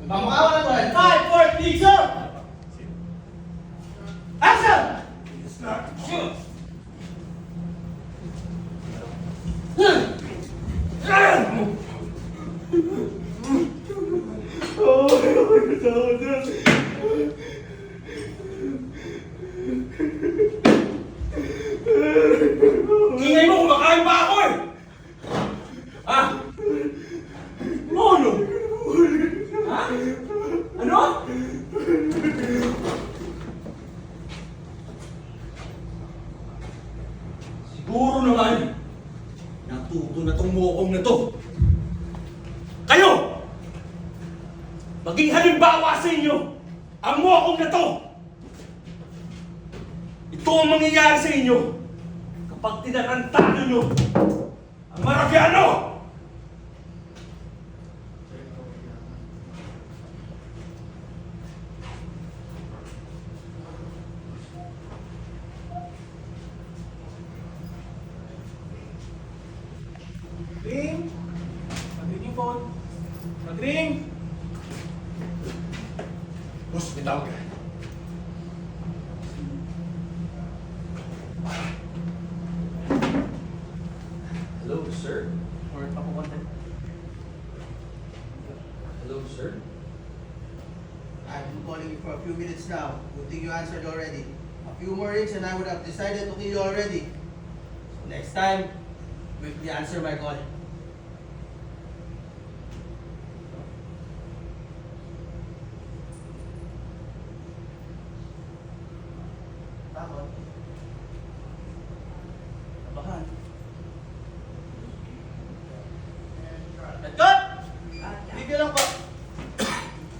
Pamukha na to. 5, 4, 3, sir! Action! Shoot! Ingay mo, kumakain pa ako eh! Ha? Ano? Ha? Ano? Siguro naman, natuto na tong mukong na to. Kayo! Maging halimbawa sa inyo ang mukong na to. Ito ang mangyayari sa inyo kapag tinatantano nyo ang Maraviano! Ring! Mag-ring yung phone. Mag-ring! Boss, may tawag ka. Hello, sir. Or pa po konti. Hello, sir. I've been calling you for a few minutes now. Good thing you answered already. A few more rings and I would have decided to kill you already. So next time, quickly answer my call.